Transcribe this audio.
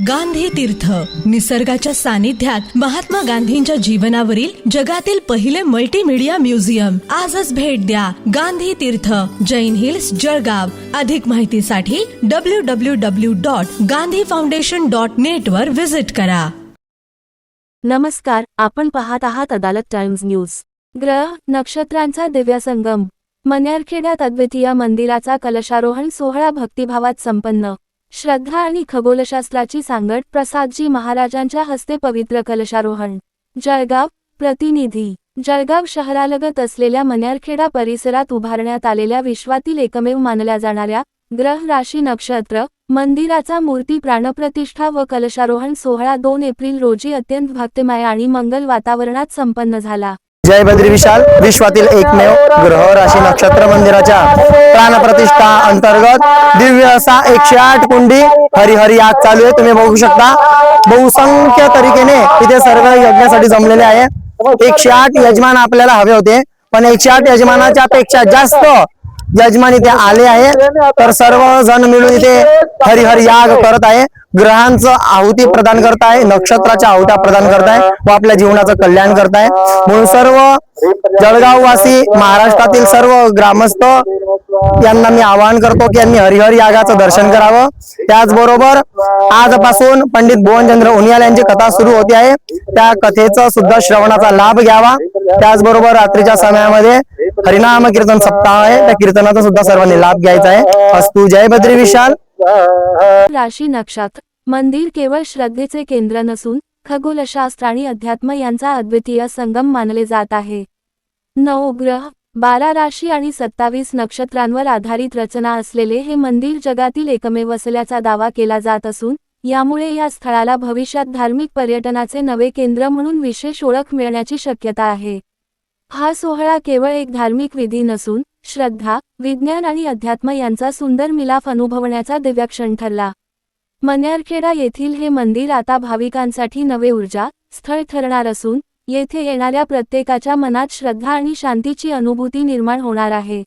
गांधी तीर्थ, निसर्गाच्या सानिध्यात महात्मा गांधींच्या जीवनावरील जगातील पहिले मल्टीमीडिया म्युझियम. आजच भेट द्या. गांधी तीर्थ, जैन हिल्स, जळगाव. अधिक माहितीसाठी www.gandhifoundation.net वर विजिट करा. नमस्कार, आपण पाहत आहात अदालत टाइम्स न्यूज. ग्रह नक्षत्रांचा दिव्य संगम. मन्यारखेड्यात अद्वितीय मंदिराचा कलशारोहण सोहळा भक्तिभावात संपन्न. श्रद्धा आणि खगोलशास्त्राची सांगड. प्रसादजी महाराजांच्या हस्ते पवित्र कलशारोहण. जळगाव प्रतिनिधी. जळगाव शहरालगत असलेल्या मन्यारखेडा परिसरात उभारण्यात आलेल्या विश्वातील एकमेव मानल्या जाणाऱ्या ग्रह राशी नक्षत्र मंदिराचा मूर्ती प्राणप्रतिष्ठा व कलशारोहण सोहळा 2 एप्रिल रोजी अत्यंत भक्तिमय आणि मंगल वातावरणात संपन्न झाला. जय बद्री विशाल विश्वातील एकमेव ग्रह राशी नक्षत्र मंदिराच्या प्राणप्रतिष्ठा अंतर्गत दिव्य असा 108 कुंडी हरिहरी याग चालू आहे. तुम्ही बघू शकता बहुसंख्य तरीकेने इथे सर्व यज्ञासाठी जमलेले आहे. 108 यजमान आपल्याला हवे होते, पण 108 यजमानाच्या पेक्षा जास्त यजमान इथे आले आहे. तर सर्व जण मिळून इथे हरिहरी याग करत आहे. ग्रहांचं आहुती प्रदान करताय, नक्षत्राच्या आहुत्या प्रदान करताय व आपल्या जीवनाचं कल्याण करताय. म्हणून सर्व जळगाव वासी, महाराष्ट्रातील सर्व ग्रामस्थ यांना मी आवाहन करतो की यांनी हरिहर यागाचं दर्शन करावं. त्याचबरोबर आजपासून पंडित भुवनचंद्र उनियाल यांची कथा सुरू होती आहे. त्या कथेचा सुद्धा श्रवणाचा लाभ घ्यावा. त्याचबरोबर रात्रीच्या समयामध्ये हरिनाम कीर्तन सप्ताह आहे, त्या कीर्तनाचा सुद्धा सर्वांनी लाभ घ्यायचा आहे. अस्तु. जय बद्री विशाल. राशी नक्षत्र मंदिर केवळ श्रद्धेचे केंद्र नसून खगोलशास्त्र आणि अध्यात्म यांचा अद्वितीय संगम मानले जात आहे. 9 ग्रह, 12 राशी आणि 27 नक्षत्रांवर आधारित रचना असलेले हे मंदिर जगातील एकमेव असल्याचा दावा केला जात असून यामुळे या स्थळाला भविष्यात धार्मिक पर्यटनाचे नवे केंद्र म्हणून विशेष ओळख मिळण्याची शक्यता आहे. हा सोहळा केवळ एक धार्मिक विधी नसून श्रद्धा, विज्ञान आणि अध्यात्म यांचा सुंदर मिलाफ अनुभवण्याचा दिव्य क्षण ठरला. मन्यारखेडा येथील हे मंदिर आता भाविकांसाठी नवे ऊर्जा स्थळ ठरणार असून येथे येणाऱ्या प्रत्येकाच्या मनात श्रद्धा आणि शांतीची अनुभूती निर्माण होणार आहे.